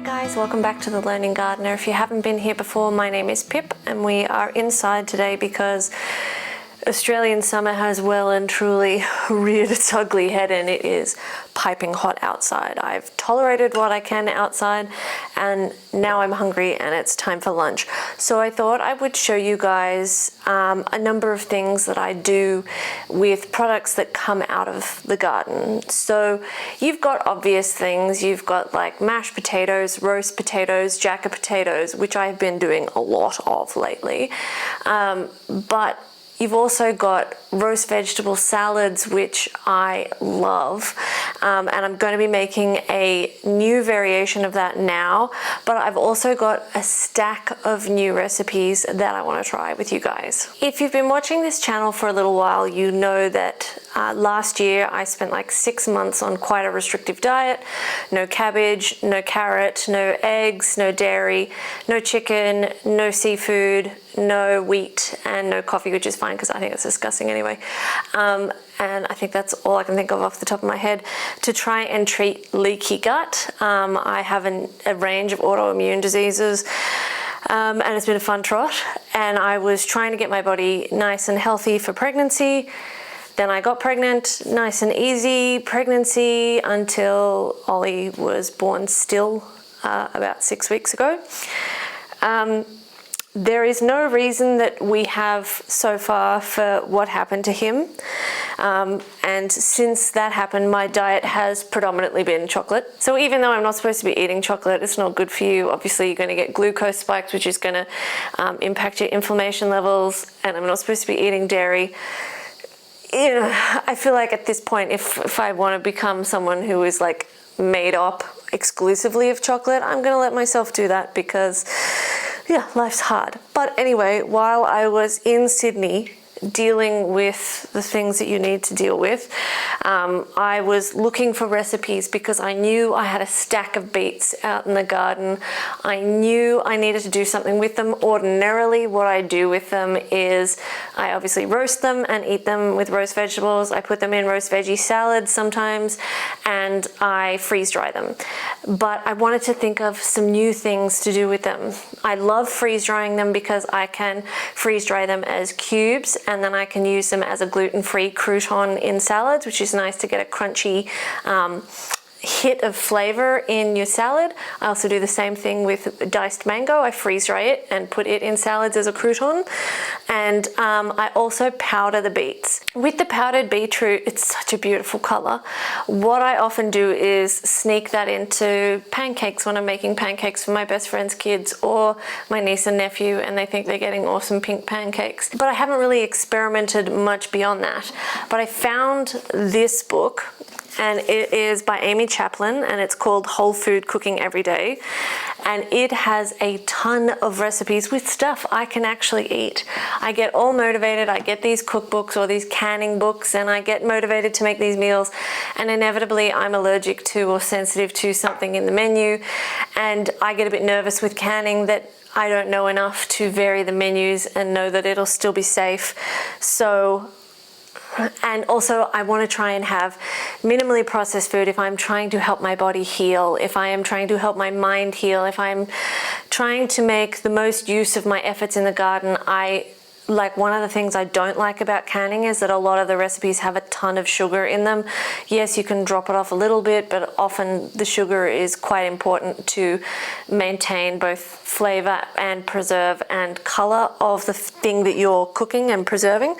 Guys, welcome back to The Learning Gardener. If you haven't been here before, my name is Pip and we are inside today because Australian summer has well and truly reared its ugly head and it is piping hot outside. I've tolerated what I can outside and now I'm hungry and it's time for lunch. So I thought I would show you guys a number of things that I do with products that come out of the garden. So you've got obvious things. You've got like mashed potatoes, roast potatoes, jacket potatoes, which I've been doing a lot of lately. But you've also got roast vegetable salads, which I love, and I'm going to be making a new variation of that now, but I've also got a stack of new recipes that I want to try with you guys. If you've been watching this channel for a little while, you know that last year I spent like 6 months on quite a restrictive diet. No cabbage, no carrot, no eggs, no dairy, no chicken, no seafood, no wheat, and no coffee, which is fine because I think it's disgusting anyway. And I think that's all I can think of off the top of my head to try and treat leaky gut. I have a range of autoimmune diseases. And it's been a fun trot. And I was trying to get my body nice and healthy for pregnancy. Then I got pregnant, nice and easy pregnancy until Ollie was born still about 6 weeks ago. There is no reason that we have so far for what happened to him. And since that happened, my diet has predominantly been chocolate. So even though I'm not supposed to be eating chocolate, it's not good for you. Obviously, you're going to get glucose spikes, which is going to impact your inflammation levels. And I'm not supposed to be eating dairy. You know, I feel like at this point, if I want to become someone who is like made up exclusively of chocolate, I'm going to let myself do that because yeah, life's hard. But anyway, while I was in Sydney dealing with the things that you need to deal with, I was looking for recipes because I knew I had a stack of beets out in the garden. I knew I needed to do something with them. Ordinarily, what I do with them is I obviously roast them and eat them with roast vegetables. I put them in roast veggie salads sometimes, and I freeze dry them. But I wanted to think of some new things to do with them. I love freeze drying them because I can freeze dry them as cubes, and then I can use them as a gluten-free crouton in salads, which is nice to get a crunchy hit of flavor in your salad. I also do the same thing with diced mango. I freeze dry it and put it in salads as a crouton. And I also powder the beets. With the powdered beetroot, it's such a beautiful color. What I often do is sneak that into pancakes when I'm making pancakes for my best friend's kids or my niece and nephew, and they think they're getting awesome pink pancakes. But I haven't really experimented much beyond that. But I found this book, and it is by Amy Chaplin, and it's called Whole Food Cooking Every Day. And it has a ton of recipes with stuff I can actually eat. I get all motivated, I get these cookbooks or these canning books, and I get motivated to make these meals, and inevitably I'm allergic to or sensitive to something in the menu, and I get a bit nervous with canning that I don't know enough to vary the menus and know that it'll still be safe. And also I want to try and have minimally processed food if I'm trying to help my body heal, if I am trying to help my mind heal, if I'm trying to make the most use of my efforts in the garden. One of the things I don't like about canning is that a lot of the recipes have a ton of sugar in them. Yes, you can drop it off a little bit, but often the sugar is quite important to maintain both flavor and preserve and color of the thing that you're cooking and preserving.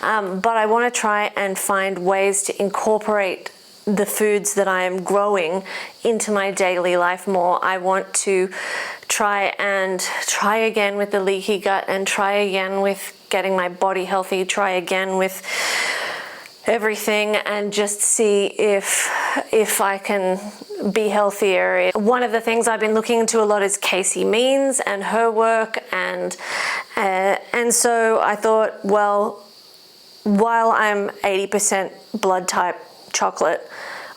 But I want to try and find ways to incorporate the foods that I am growing into my daily life more. I want to try again with the leaky gut, and try again with getting my body healthy, try again with everything, and just see if I can be healthier. One of the things I've been looking into a lot is Casey Means and her work, and so I thought, well, while I'm 80% blood type chocolate,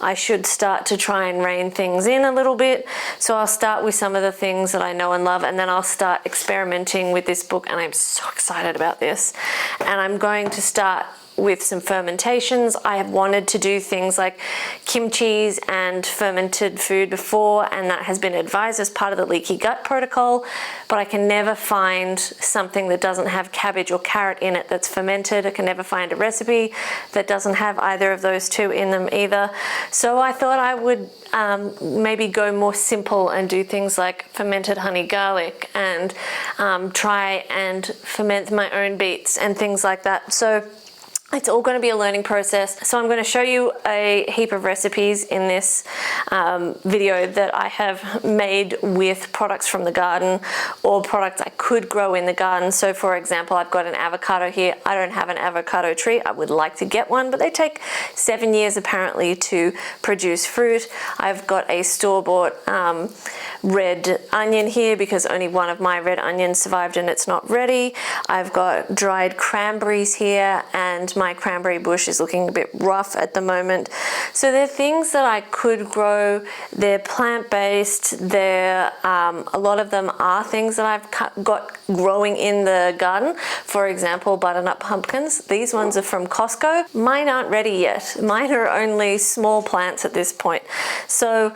I should start to try and rein things in a little bit. So I'll start with some of the things that I know and love, and then I'll start experimenting with this book, and I'm so excited about this. And I'm going to start with some fermentations. I have wanted to do things like kimchi and fermented food before, and that has been advised as part of the leaky gut protocol, but I can never find something that doesn't have cabbage or carrot in it that's fermented. I can never find a recipe that doesn't have either of those two in them either. So I thought I would maybe go more simple and do things like fermented honey garlic and try and ferment my own beets and things like that. So it's all going to be a learning process. So I'm going to show you a heap of recipes in this video that I have made with products from the garden or products I could grow in the garden. So for example, I've got an avocado here. I don't have an avocado tree. I would like to get one, but they take 7 years apparently to produce fruit. I've got a store-bought red onion here because only one of my red onions survived and it's not ready. I've got dried cranberries here, and my cranberry bush is looking a bit rough at the moment. So they're things that I could grow. They're plant-based. They're a lot of them are things that I've got growing in the garden. For example, butternut pumpkins. These ones are from Costco. Mine aren't ready yet. Mine are only small plants at this point. So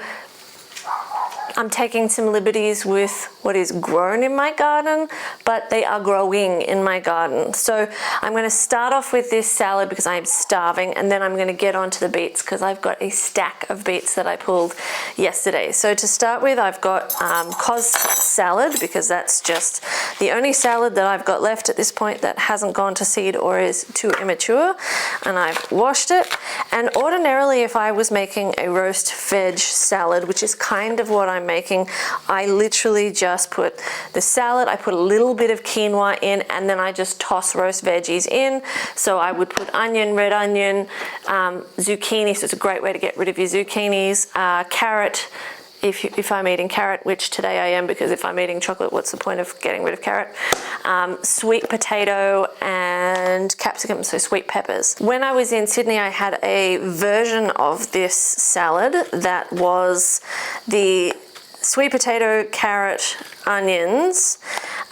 I'm taking some liberties with what is grown in my garden, but they are growing in my garden. So I'm going to start off with this salad because I'm starving, and then I'm going to get onto the beets because I've got a stack of beets that I pulled yesterday. So to start with, I've got cos salad because that's just the only salad that I've got left at this point that hasn't gone to seed or is too immature, and I've washed it. And ordinarily, if I was making a roast veg salad, which is kind of what I'm making, I literally just put the salad, I put a little bit of quinoa in, and then I just toss roast veggies in. So I would put onion, red onion, zucchini, so it's a great way to get rid of your zucchinis, carrot, if I'm eating carrot, which today I am, because if I'm eating chocolate, what's the point of getting rid of carrot? Sweet potato and capsicum, so sweet peppers. When I was in Sydney, I had a version of this salad that was the sweet potato, carrot, onions,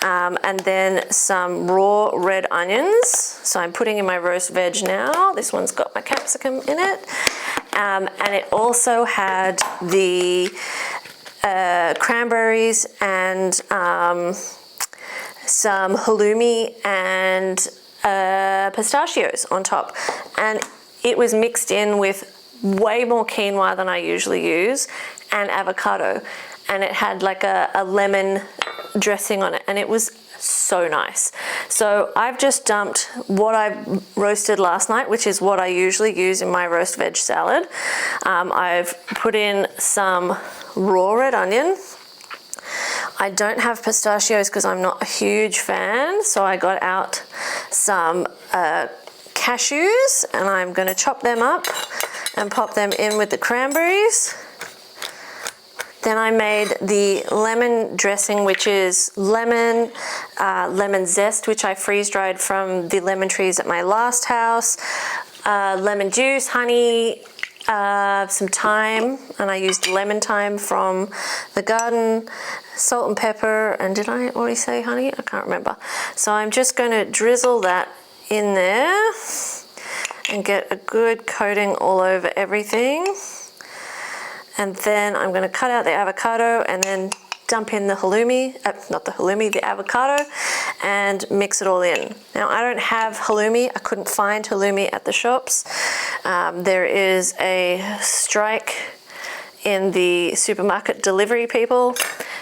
and then some raw red onions. So I'm putting in my roast veg now. This one's got my capsicum in it. And it also had the cranberries and some halloumi and pistachios on top. And it was mixed in with way more quinoa than I usually use and avocado. And it had like a lemon dressing on it, and it was so nice. So I've just dumped what I roasted last night, which is what I usually use in my roast veg salad. I've put in some raw red onion. I don't have pistachios because I'm not a huge fan, so I got out some cashews, and I'm going to chop them up and pop them in with the cranberries. Then I made the lemon dressing, which is lemon, lemon zest, which I freeze dried from the lemon trees at my last house, lemon juice, honey, some thyme, and I used lemon thyme from the garden, salt and pepper, and did I already say honey? I can't remember. So I'm just going to drizzle that in there and get a good coating all over everything. And then I'm going to cut out the avocado and then dump in the halloumi, the avocado, and mix it all in. Now, I don't have halloumi. I couldn't find halloumi at the shops. There is a strike in the supermarket delivery people,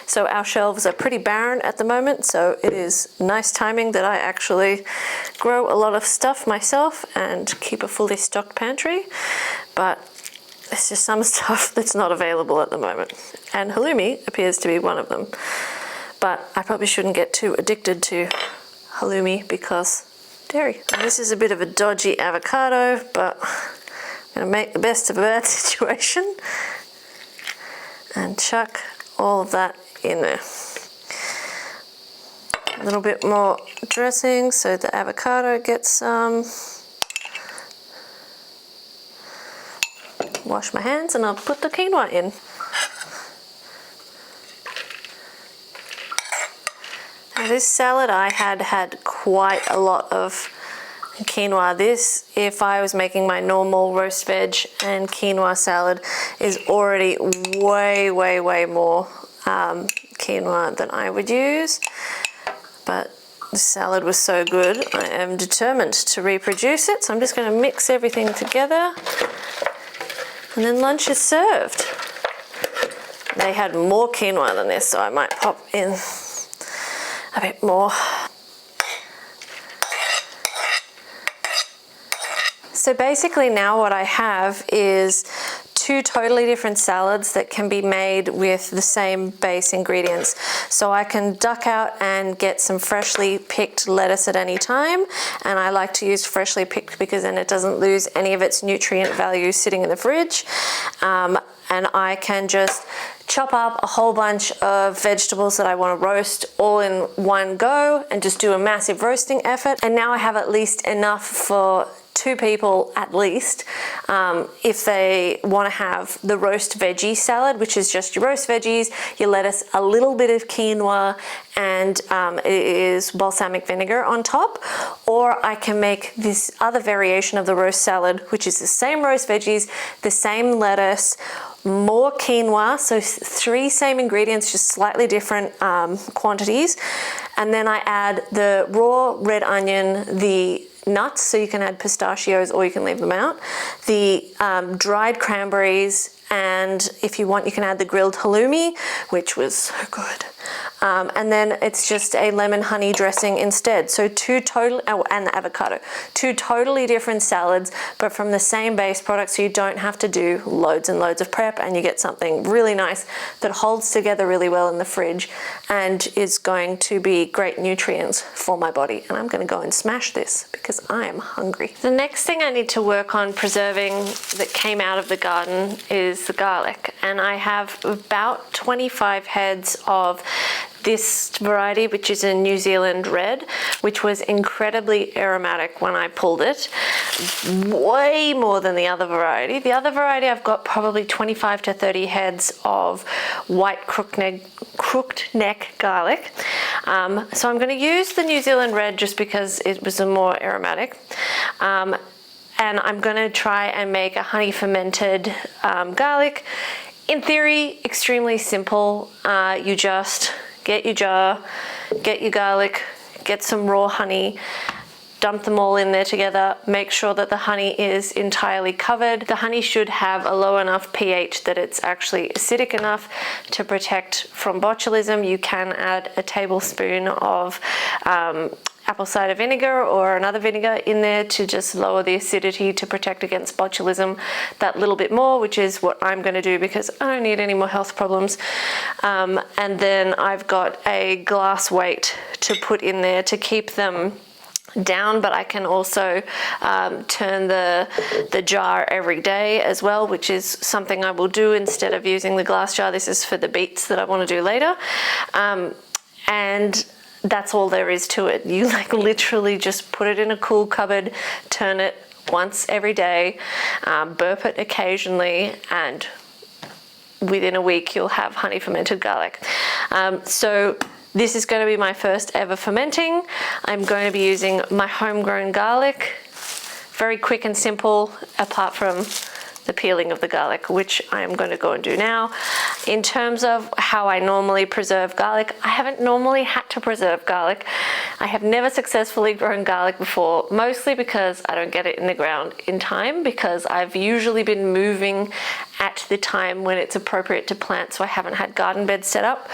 so our shelves are pretty barren at the moment. So it is nice timing that I actually grow a lot of stuff myself and keep a fully stocked pantry. But it's just some stuff that's not available at the moment. And halloumi appears to be one of them. But I probably shouldn't get too addicted to halloumi because dairy. And this is a bit of a dodgy avocado, but I'm going to make the best of a bad situation and chuck all of that in there. A little bit more dressing so the avocado gets some. Wash my hands and I'll put the quinoa in. Now this salad I had quite a lot of quinoa. This, if I was making my normal roast veg and quinoa salad, is already way more quinoa than I would use. But the salad was so good, I am determined to reproduce it. So I'm just going to mix everything together, and then lunch is served. They had more quinoa than this, so I might pop in a bit more. So basically now what I have is two totally different salads that can be made with the same base ingredients. So I can duck out and get some freshly picked lettuce at any time, and I like to use freshly picked because then it doesn't lose any of its nutrient value sitting in the fridge. And I can just chop up a whole bunch of vegetables that I want to roast all in one go and just do a massive roasting effort. And now I have at least enough for 2 people at least, if they want to have the roast veggie salad, which is just your roast veggies, your lettuce, a little bit of quinoa, and it is balsamic vinegar on top. Or I can make this other variation of the roast salad, which is the same roast veggies, the same lettuce, more quinoa, so 3 same ingredients, just slightly different quantities. And then I add the raw red onion, the nuts, so you can add pistachios or you can leave them out, the dried cranberries, and if you want you can add the grilled halloumi, which was so good. And then it's just a lemon honey dressing instead. So and the avocado. 2 totally different salads, but from the same base product, so you don't have to do loads and loads of prep, and you get something really nice that holds together really well in the fridge and is going to be great nutrients for my body. And I'm going to go and smash this because I am hungry. The next thing I need to work on preserving that came out of the garden is the garlic, and I have about 25 heads of this variety, which is a New Zealand red, which was incredibly aromatic when I pulled it, way more than the other variety. The other variety I've got probably 25 to 30 heads of white crooked neck garlic. So I'm going to use the New Zealand red just because it was a more aromatic. And I'm going to try and make a honey fermented garlic. In theory, extremely simple. You just get your jar, get your garlic, get some raw honey, dump them all in there together, make sure that the honey is entirely covered. The honey should have a low enough pH that it's actually acidic enough to protect from botulism. You can add a tablespoon of apple cider vinegar or another vinegar in there to just lower the acidity to protect against botulism that little bit more, which is what I'm going to do because I don't need any more health problems. And then I've got a glass weight to put in there to keep them down, but I can also turn the jar every day as well, which is something I will do instead of using the glass jar. This is for the beets that I want to do later. And that's all there is to it. You literally just put it in a cool cupboard, turn it once every day, burp it occasionally, and within a week you'll have honey fermented garlic. So this is going to be my first ever fermenting. I'm going to be using my homegrown garlic. Very quick and simple, apart from the peeling of the garlic, which I am going to go and do now. In terms of how I normally preserve garlic, I haven't normally had to preserve garlic. I have never successfully grown garlic before, mostly because I don't get it in the ground in time, because I've usually been moving at the time when it's appropriate to plant, so I haven't had garden beds set up,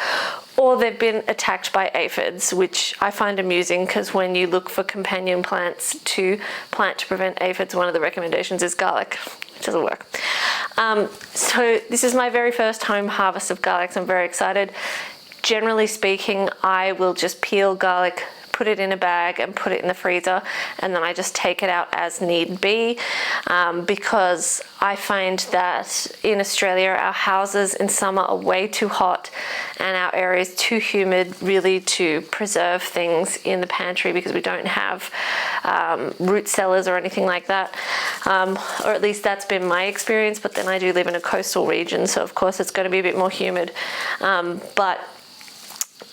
or they've been attacked by aphids, which I find amusing because when you look for companion plants to plant to prevent aphids, one of the recommendations is garlic. It doesn't work. So this is my very first home harvest of garlic, so I'm very excited. Generally speaking, I will just peel garlic, put it in a bag and put it in the freezer, and then I just take it out as need be, because I find that in Australia our houses in summer are way too hot and our area is too humid really to preserve things in the pantry, because we don't have root cellars or anything like that, or at least that's been my experience. But then I do live in a coastal region, so of course it's going to be a bit more humid, but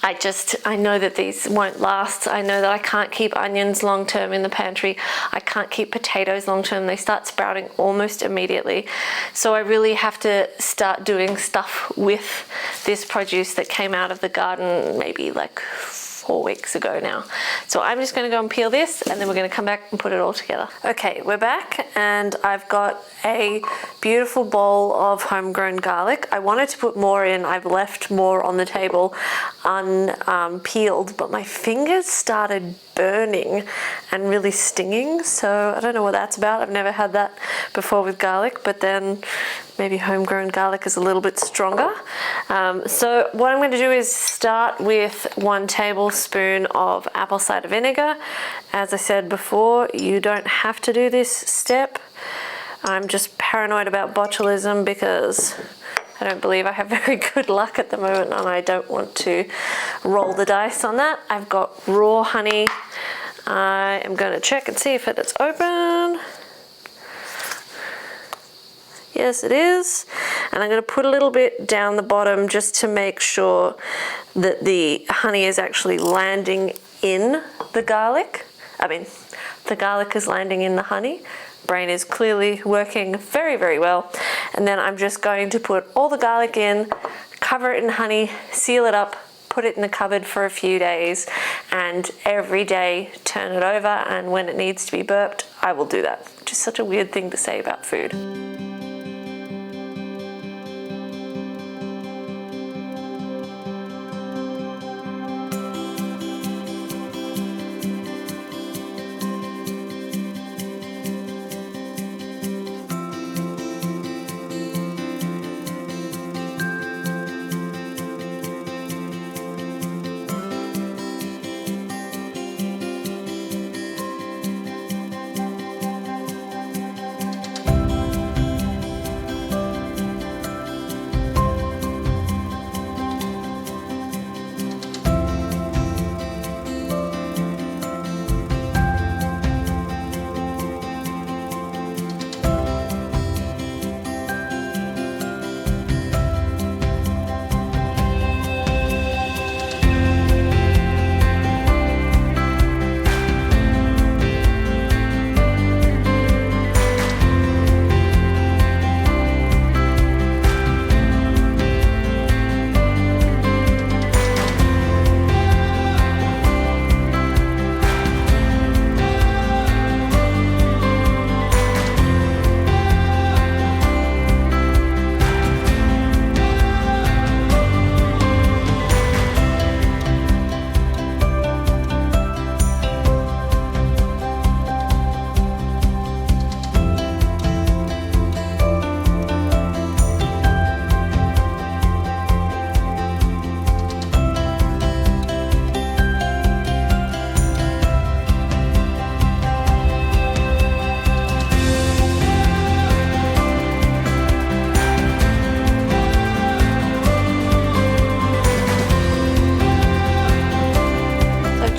I know that these won't last. I know that I can't keep onions long term in the pantry. I can't keep potatoes long term. They start sprouting almost immediately. So I really have to start doing stuff with this produce that came out of the garden maybe like 4 weeks ago now. So I'm just going to go and peel this, and then we're going to come back and put it all together. Okay, we're back, and I've got a beautiful bowl of homegrown garlic. I wanted to put more in. I've left more on the table unpeeled, but my fingers started burning and really stinging, so I don't know what that's about. I've never had that before with garlic, but then maybe homegrown garlic is a little bit stronger. So what I'm going to do is start with 1 tablespoon of apple cider vinegar. As I said before, you don't have to do this step. I'm just paranoid about botulism because I don't believe I have very good luck at the moment, and I don't want to roll the dice on that. I've got raw honey. I am going to check and see if it's open. Yes, it is. And I'm going to put a little bit down the bottom just to make sure that the honey is actually landing in the garlic. The garlic is landing in the honey. Brain is clearly working very, very well. And then I'm just going to put all the garlic in, cover it in honey, seal it up, put it in the cupboard for a few days, and every day turn it over, and when it needs to be burped, I will do that. Which is such a weird thing to say about food.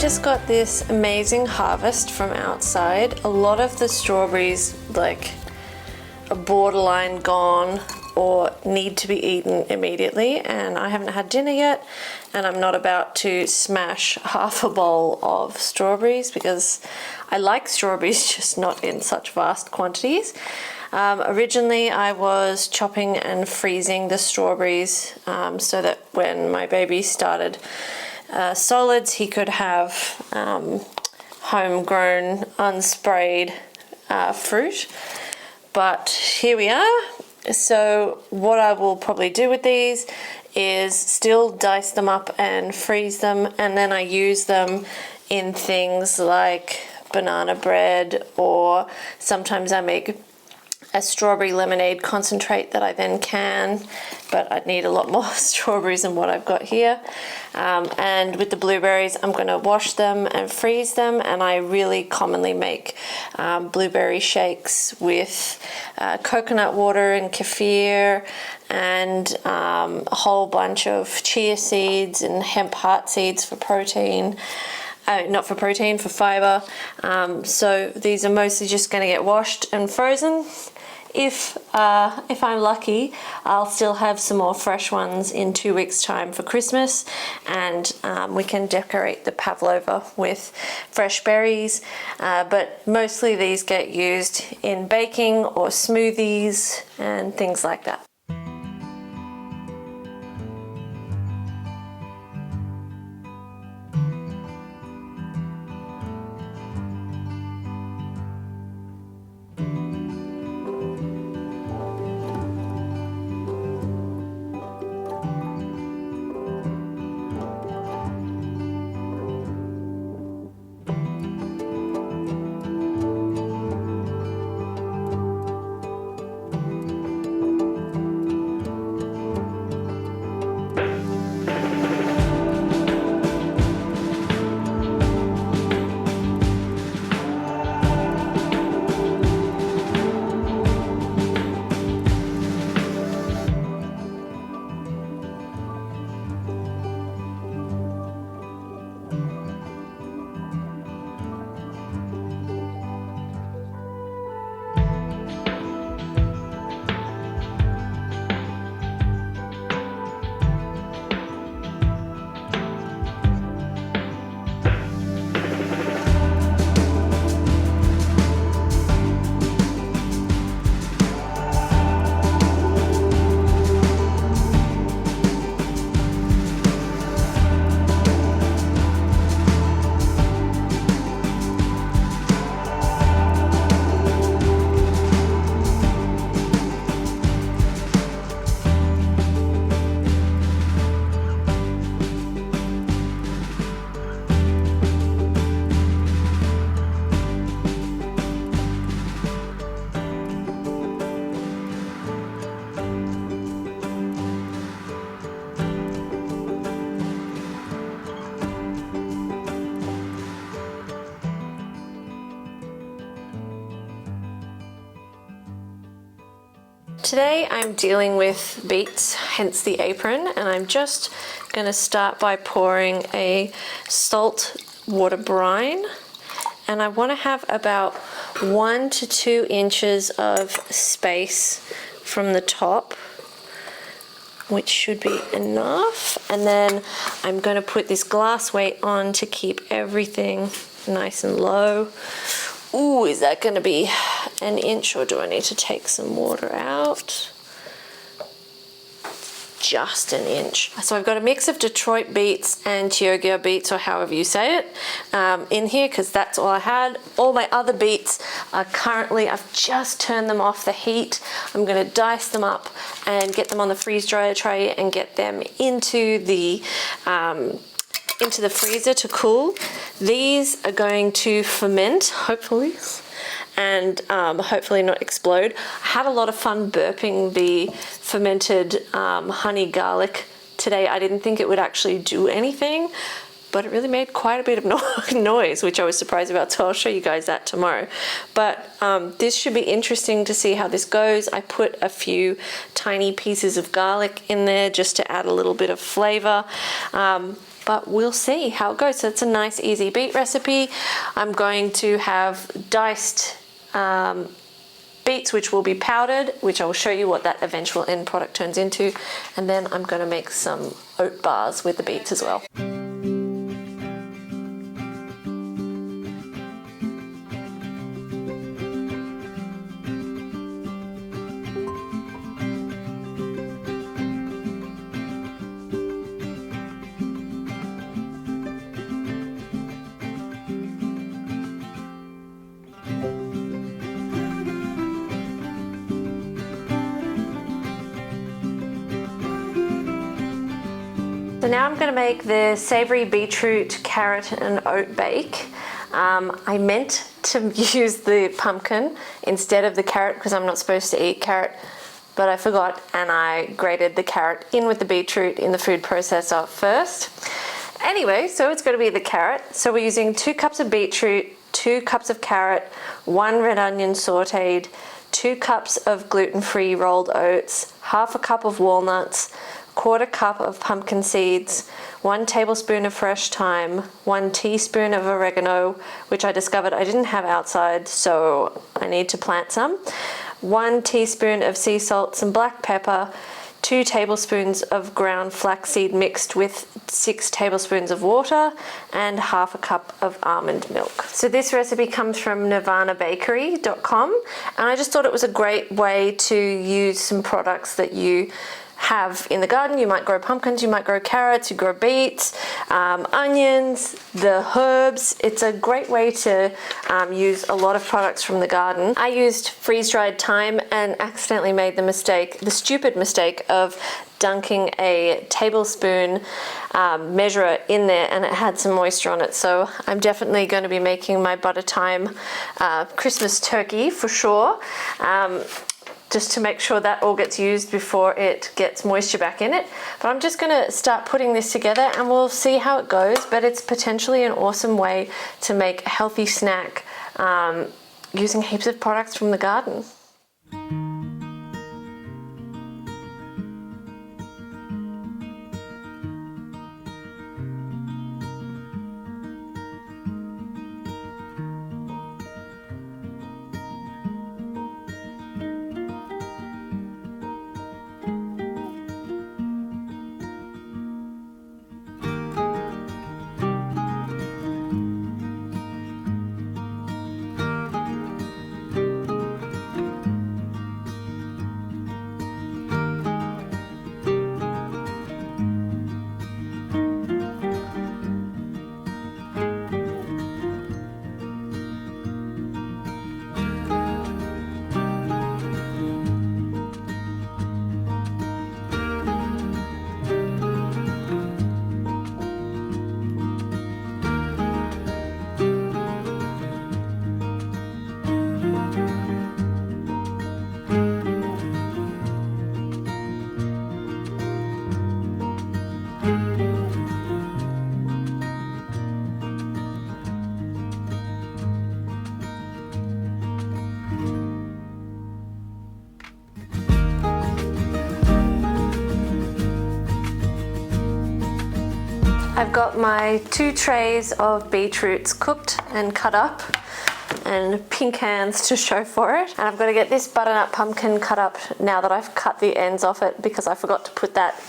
Just got this amazing harvest from outside. A lot of the strawberries like are borderline gone or need to be eaten immediately, and I haven't had dinner yet, and I'm not about to smash half a bowl of strawberries because I like strawberries, just not in such vast quantities. Originally I was chopping and freezing the strawberries so that when my baby started solids, he could have homegrown, unsprayed fruit. But here we are. So what I will probably do with these is still dice them up and freeze them, and then I use them in things like banana bread, or sometimes I make a strawberry lemonade concentrate that I then can, but I'd need a lot more strawberries than what I've got here. And with the blueberries, I'm going to wash them and freeze them, and I really commonly make blueberry shakes with coconut water and kefir and a whole bunch of chia seeds and hemp heart seeds for protein. Not for protein, for fiber. So these are mostly just going to get washed and frozen if I'm lucky, I'll still have some more fresh ones in 2 weeks' time for Christmas, and we can decorate the pavlova with fresh berries. But mostly these get used in baking or smoothies and things like that. Today I'm dealing with beets, hence the apron, and I'm just going to start by pouring a salt water brine, and I want to have about 1 to 2 inches of space from the top, which should be enough. And then I'm going to put this glass weight on to keep everything nice and low. Ooh, is that going to be 1 inch, or do I need to take some water out? Just 1 inch. So I've got a mix of Detroit beets and Chioggia beets, or however you say it, in here, because that's all I had. All my other beets are currently, I've just turned them off the heat. I'm going to dice them up and get them on the freeze dryer tray and get them into the freezer to cool. These are going to ferment, hopefully, and hopefully not explode. I had a lot of fun burping the fermented honey garlic today. I didn't think it would actually do anything, but it really made quite a bit of noise, which I was surprised about, so I'll show you guys that tomorrow. But this should be interesting to see how this goes. I put a few tiny pieces of garlic in there just to add a little bit of flavor. But we'll see how it goes. So it's a nice, easy beet recipe. I'm going to have diced beets, which will be powdered, which I will show you what that eventual end product turns into. And then I'm going to make some oat bars with the beets as well. So now I'm going to make the savory beetroot, carrot and oat bake. I meant to use the pumpkin instead of the carrot because I'm not supposed to eat carrot, but I forgot, and I grated the carrot in with the beetroot in the food processor first. Anyway, so it's going to be the carrot. So we're using 2 cups of beetroot, 2 cups of carrot, 1 red onion sauteed, 2 cups of gluten-free rolled oats, half a cup of walnuts, 1/4 cup of pumpkin seeds, 1 tablespoon of fresh thyme, 1 teaspoon of oregano, which I discovered I didn't have outside, so I need to plant some, 1 teaspoon of sea salt, some black pepper, 2 tablespoons of ground flaxseed mixed with 6 tablespoons of water, and half a cup of almond milk. So this recipe comes from nirvanabakery.com, and I just thought it was a great way to use some products that you have in the garden. You might grow pumpkins, you might grow carrots, you grow beets, onions, the herbs. It's a great way to use a lot of products from the garden. I used freeze-dried thyme and accidentally made the stupid mistake of dunking a tablespoon measurer in there, and it had some moisture on it. So I'm definitely going to be making my butter thyme Christmas turkey for sure. Just to make sure that all gets used before it gets moisture back in it. But I'm just gonna start putting this together and we'll see how it goes, but it's potentially an awesome way to make a healthy snack using heaps of products from the garden. I've got my 2 trays of beetroots cooked and cut up, and pink hands to show for it. And I've got to get this butternut pumpkin cut up now that I've cut the ends off it, because I forgot to put that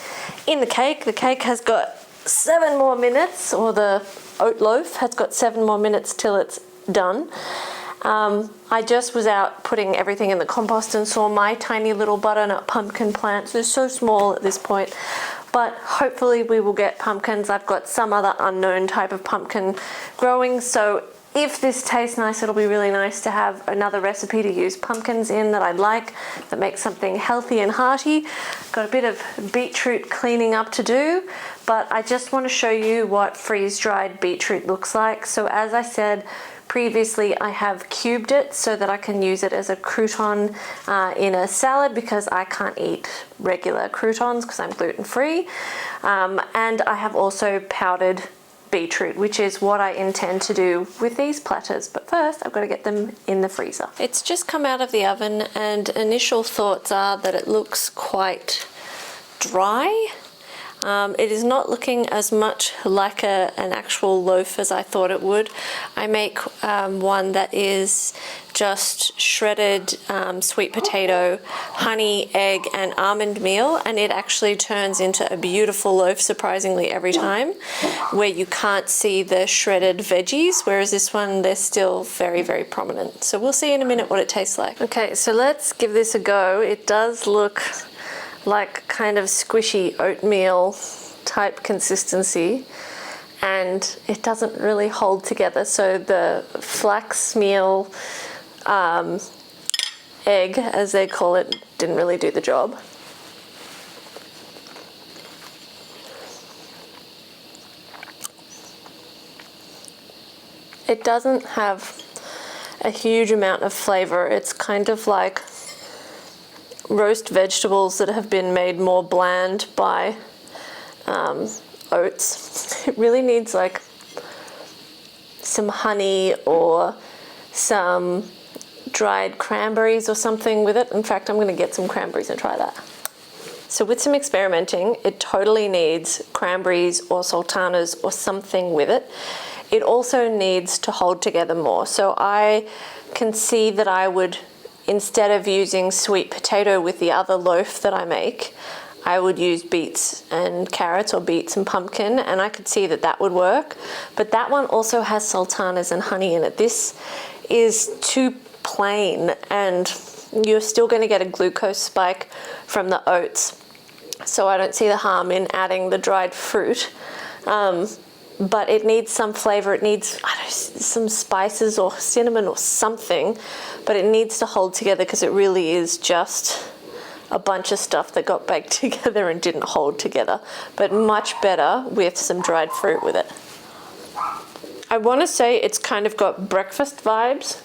in the cake. The cake has got 7 more minutes, or the oat loaf has got 7 more minutes till it's done. I just was out putting everything in the compost and saw my tiny little butternut pumpkin plants. They're so small at this point, but hopefully we will get pumpkins. I've got some other unknown type of pumpkin growing, so if this tastes nice, it'll be really nice to have another recipe to use pumpkins in that I'd like, that makes something healthy and hearty. Got a bit of beetroot cleaning up to do, but I just want to show you what freeze-dried beetroot looks like. So as I said previously, I have cubed it so that I can use it as a crouton in a salad, because I can't eat regular croutons because I'm gluten-free. And I have also powdered beetroot, which is what I intend to do with these platters. But first, I've got to get them in the freezer. It's just come out of the oven, and initial thoughts are that it looks quite dry. It is not looking as much like an actual loaf as I thought it would. I make one that is just shredded sweet potato, honey, egg, and almond meal, and it actually turns into a beautiful loaf surprisingly every time, where you can't see the shredded veggies, whereas this one, they're still very, very prominent. So we'll see in a minute what it tastes like. Okay, so let's give this a go. It does look like kind of squishy oatmeal type consistency, and it doesn't really hold together. So the flax meal egg, as they call it, didn't really do the job. It doesn't have a huge amount of flavor. It's kind of like roast vegetables that have been made more bland by oats. It really needs like some honey or some dried cranberries or something with it. In fact, I'm going to get some cranberries and try that. So with some experimenting, it totally needs cranberries or sultanas or something with it. It also needs to hold together more. So I can see that I would instead of using sweet potato with the other loaf that I make, I would use beets and carrots, or beets and pumpkin, and I could see that that would work. But that one also has sultanas and honey in it. This is too plain, and you're still going to get a glucose spike from the oats. So I don't see the harm in adding the dried fruit. But it needs some flavor. It needs, I don't know, some spices or cinnamon or something, but it needs to hold together, because it really is just a bunch of stuff that got baked together and didn't hold together, but much better with some dried fruit with it. I want to say it's kind of got breakfast vibes,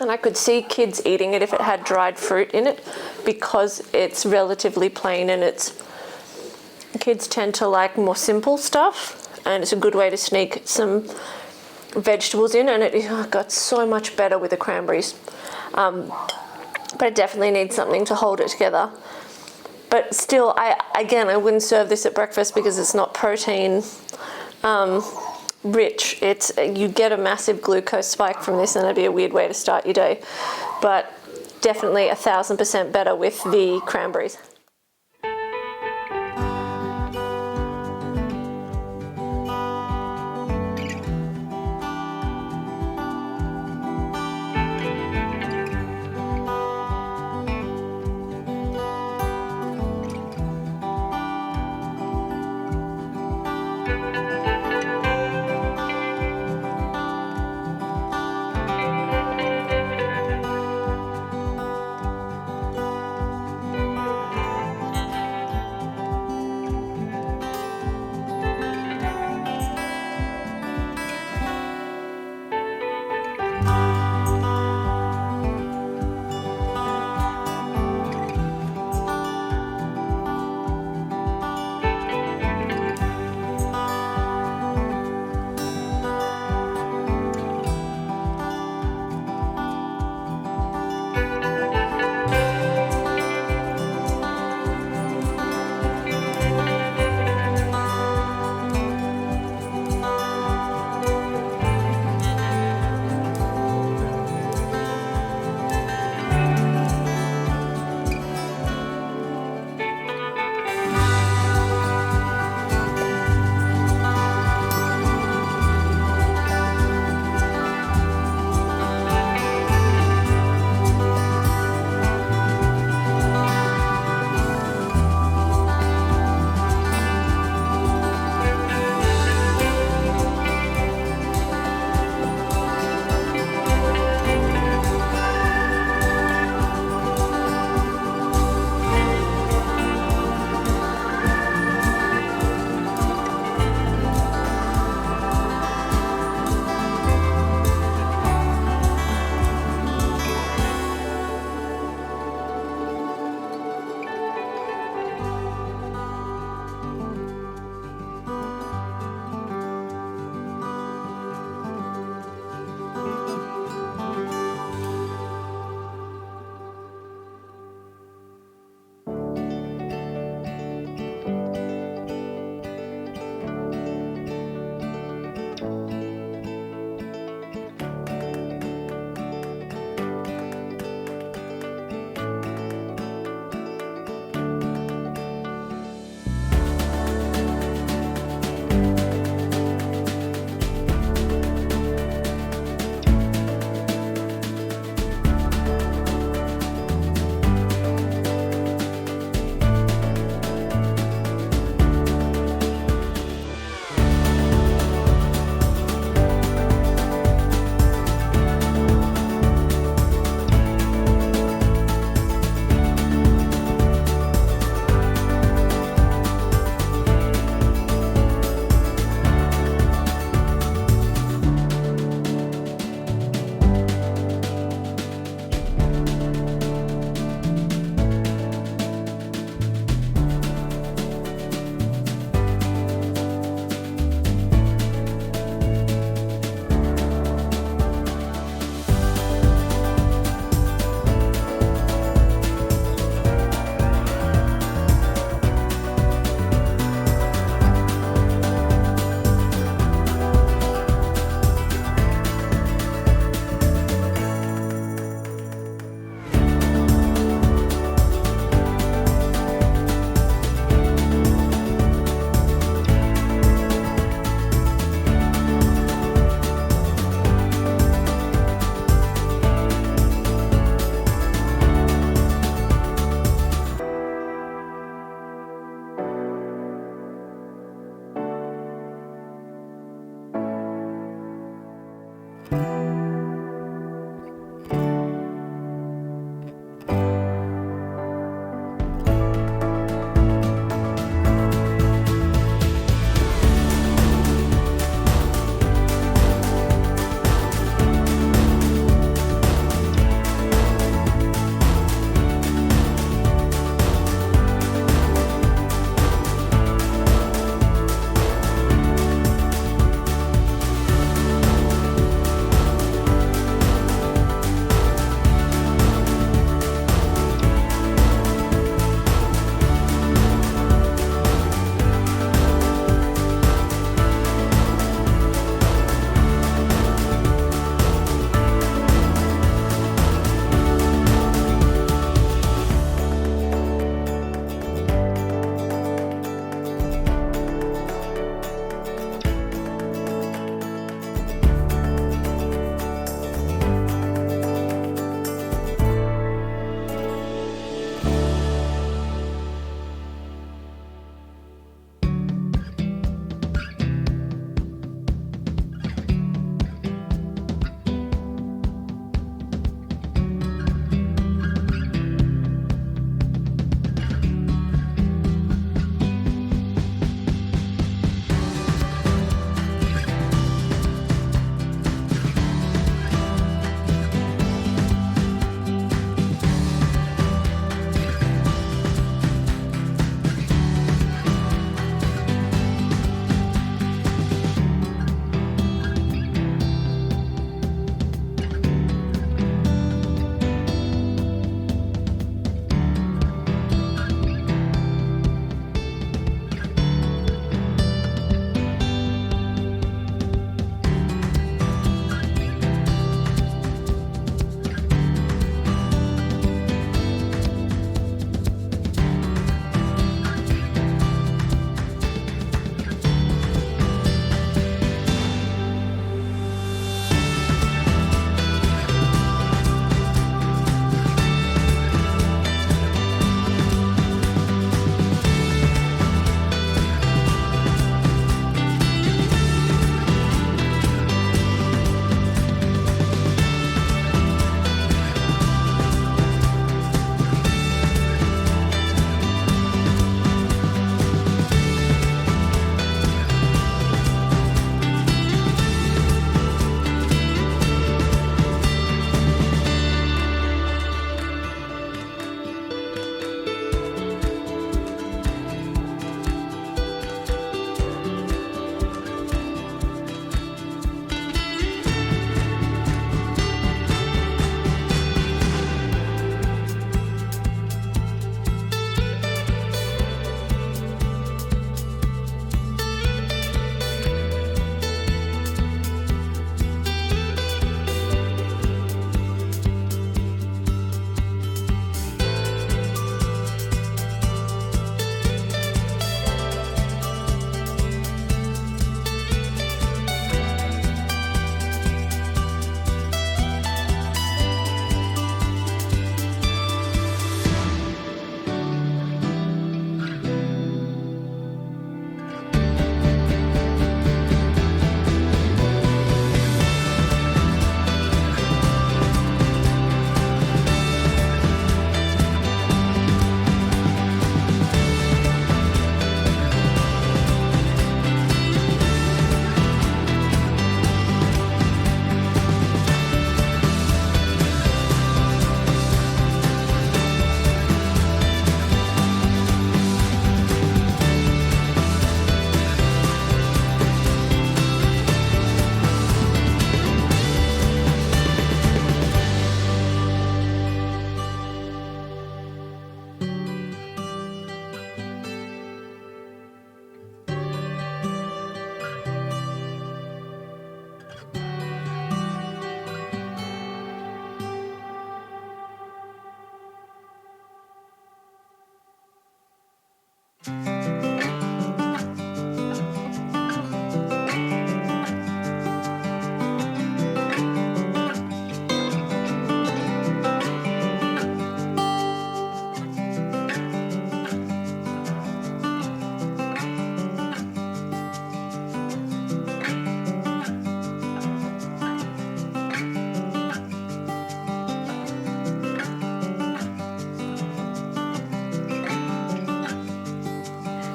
and I could see kids eating it if it had dried fruit in it, because it's relatively plain, and kids tend to like more simple stuff, and it's a good way to sneak some vegetables in, and it got so much better with the cranberries. But it definitely needs something to hold it together. But still, I wouldn't serve this at breakfast, because it's not protein rich. You get a massive glucose spike from this, and it'd be a weird way to start your day. But definitely 1000% better with the cranberries.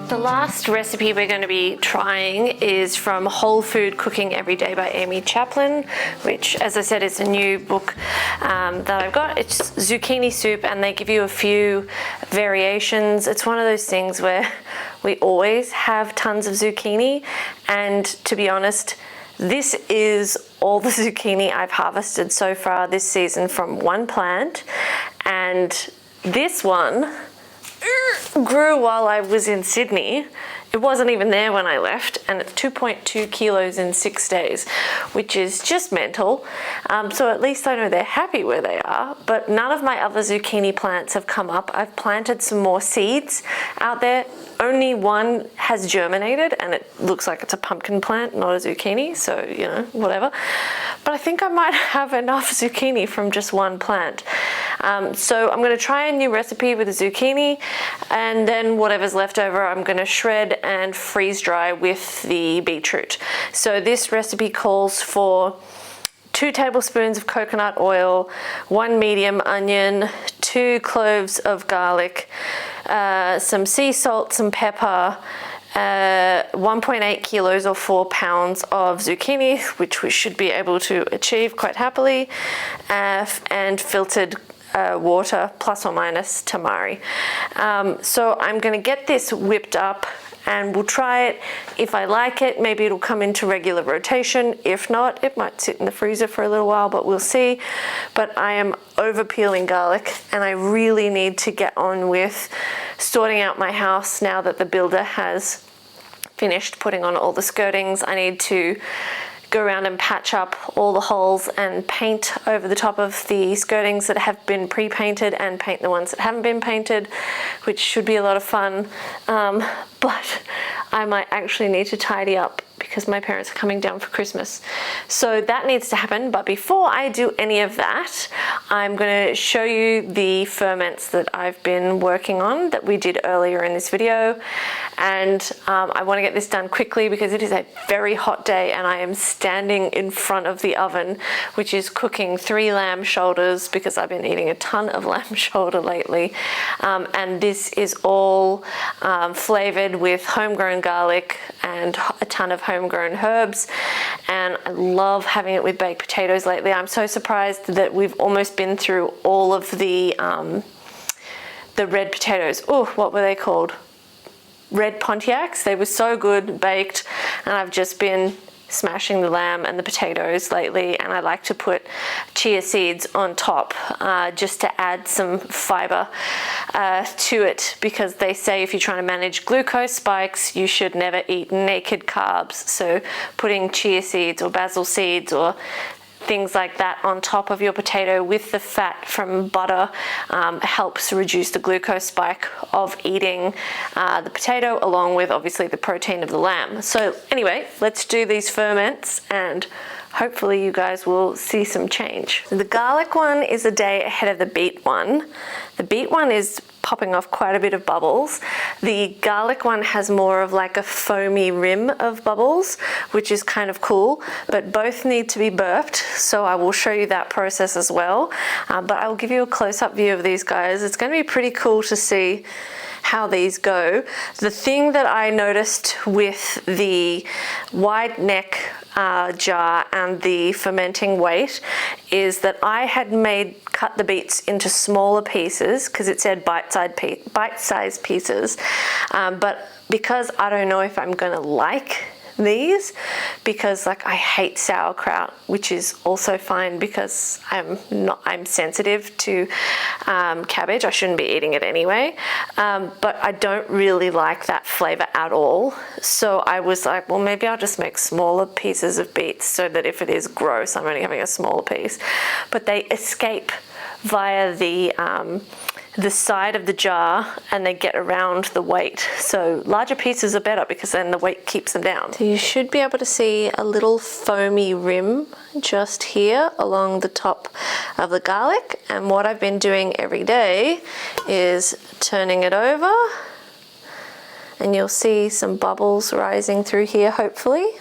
The last recipe we're going to be trying is from Whole Food Cooking Every Day by Amy Chaplin, which, as I said, is a new book that I've got. It's zucchini soup, and they give you a few variations. It's one of those things where we always have tons of zucchini, and to be honest, this is all the zucchini I've harvested so far this season from one plant, and this one grew while I was in Sydney. It wasn't even there when I left, and it's 2.2 kilos in 6 days, which is just mental. So at least I know they're happy where they are, but none of my other zucchini plants have come up. I've planted some more seeds out there. Only one has germinated, and it looks like it's a pumpkin plant, not a zucchini, so, you know, whatever. But I think I might have enough zucchini from just one plant. So I'm going to try a new recipe with the zucchini, and then whatever's left over I'm going to shred and freeze dry with the beetroot. So this recipe calls for 2 tablespoons of coconut oil, 1 medium onion, 2 cloves of garlic, some sea salt, some pepper, 1.8 kilos or 4 pounds of zucchini, which we should be able to achieve quite happily, and filtered water, plus or minus tamari. So I'm going to get this whipped up, and we'll try it. If I like it, maybe it'll come into regular rotation. If not, it might sit in the freezer for a little while, but we'll see. But I am over peeling garlic, and I really need to get on with sorting out my house now that the builder has finished putting on all the skirtings. I need to go around and patch up all the holes and paint over the top of the skirtings that have been pre-painted and paint the ones that haven't been painted, which should be a lot of fun. But I might actually need to tidy up because my parents are coming down for Christmas. So that needs to happen. But before I do any of that, I'm going to show you the ferments that I've been working on that we did earlier in this video. And I want to get this done quickly because it is a very hot day, and I am standing in front of the oven, which is cooking 3 lamb shoulders because I've been eating a ton of lamb shoulder lately. And this is all flavored with homegrown garlic and a ton of homegrown herbs, and I love having it with baked potatoes lately. I'm so surprised that we've almost been through all of the red potatoes. Oh, what were they called? Red Pontiacs. They were so good baked, and I've just been smashing the lamb and the potatoes lately, and I like to put chia seeds on top just to add some fiber to it, because they say if you're trying to manage glucose spikes, you should never eat naked carbs. So putting chia seeds or basil seeds or things like that on top of your potato with the fat from butter helps reduce the glucose spike of eating the potato, along with obviously the protein of the lamb. So anyway, let's do these ferments, and hopefully you guys will see some change. The garlic one is a day ahead of the beet one. The beet one is popping off quite a bit of bubbles. The garlic one has more of like a foamy rim of bubbles, which is kind of cool, but both need to be burped, so I will show you that process as well. But I will give you a close-up view of these guys. It's going to be pretty cool to see how these go. The thing that I noticed with the wide neck jar and the fermenting weight is that I had cut the beets into smaller pieces because it said bite-sized pieces, but because I don't know if I'm gonna like these, because like I hate sauerkraut, which is also fine because I'm sensitive to cabbage. I shouldn't be eating it anyway, but I don't really like that flavor at all. So I was like, well, maybe I'll just make smaller pieces of beets so that if it is gross, I'm only having a small piece. But they escape via the side of the jar, and they get around the weight. So larger pieces are better because then the weight keeps them down. So you should be able to see a little foamy rim just here along the top of the garlic. And what I've been doing every day is turning it over, and you'll see some bubbles rising through here, hopefully.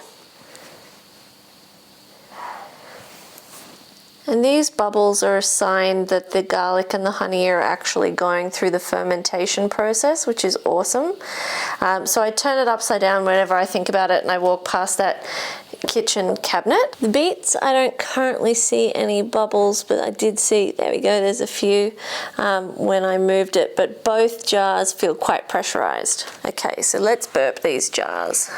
And these bubbles are a sign that the garlic and the honey are actually going through the fermentation process, which is awesome. So I turn it upside down whenever I think about it and I walk past that kitchen cabinet. The beets, I don't currently see any bubbles, but I did see, there we go, there's a few when I moved it, but both jars feel quite pressurized. Okay, so let's burp these jars.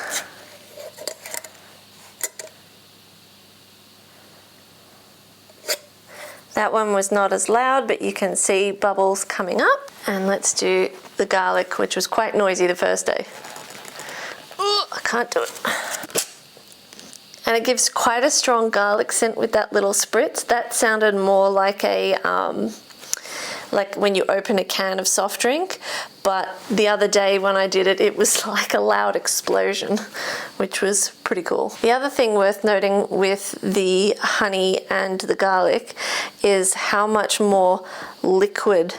That one was not as loud, but you can see bubbles coming up. And let's do the garlic, which was quite noisy the first day. Ooh, I can't do it. And it gives quite a strong garlic scent with that little spritz. That sounded more like a, like when you open a can of soft drink. But the other day when I did it, it was like a loud explosion, which was pretty cool. The other thing worth noting with the honey and the garlic is how much more liquid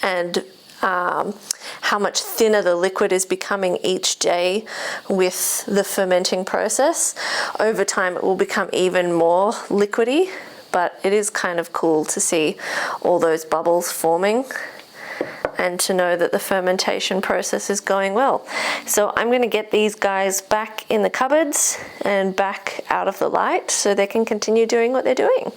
and how much thinner the liquid is becoming each day with the fermenting process. Over time it will become even more liquidy, but it is kind of cool to see all those bubbles forming and to know that the fermentation process is going well. So I'm going to get these guys back in the cupboards and back out of the light so they can continue doing what they're doing.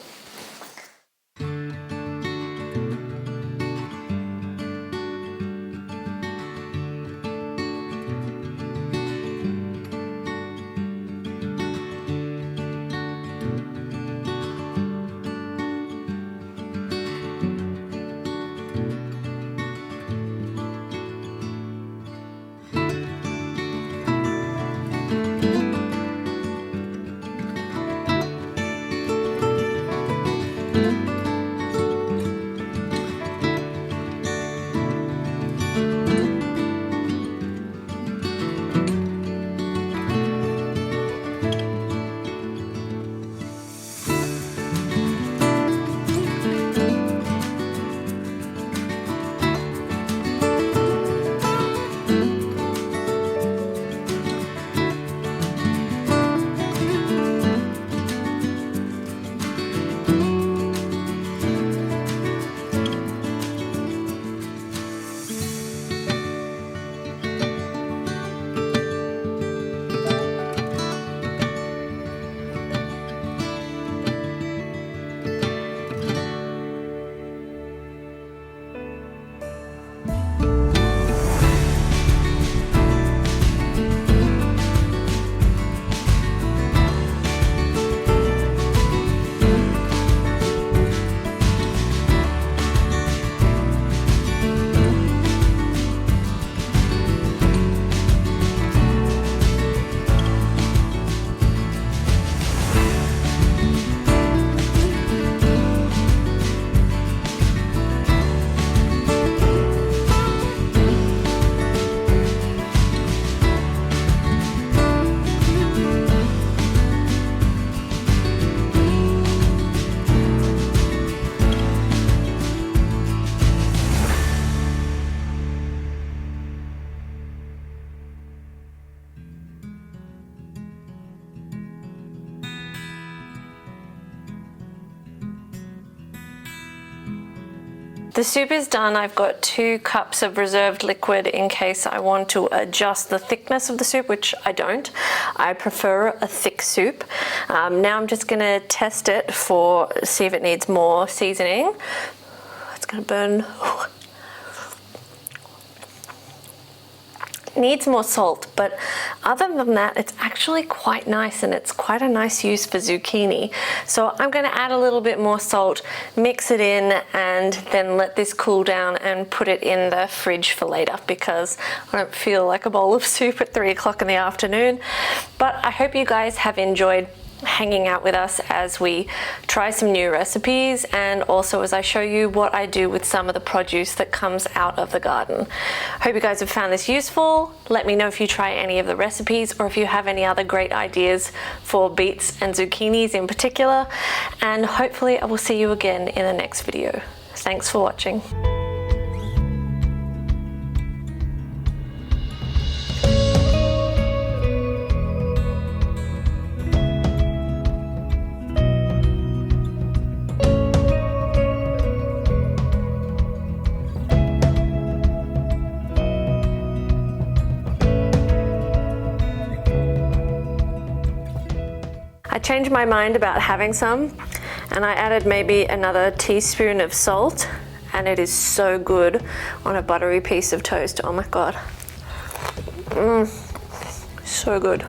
The soup is done. I've got 2 cups of reserved liquid in case I want to adjust the thickness of the soup, which I don't. I prefer a thick soup. Now I'm just gonna test it see if it needs more seasoning. It's gonna burn. Needs more salt, but other than that it's actually quite nice, and it's quite a nice use for zucchini. So I'm going to add a little bit more salt, mix it in, and then let this cool down and put it in the fridge for later, because I don't feel like a bowl of soup at 3 o'clock in the afternoon. But I hope you guys have enjoyed hanging out with us as we try some new recipes, and also as I show you what I do with some of the produce that comes out of the garden. Hope you guys have found this useful. Let me know if you try any of the recipes, or if you have any other great ideas for beets and zucchinis in particular, and hopefully I will see you again in the next video. Thanks for watching. changed my mind about having some, and I added maybe another teaspoon of salt, and it is so good on a buttery piece of toast. Oh my God. So good.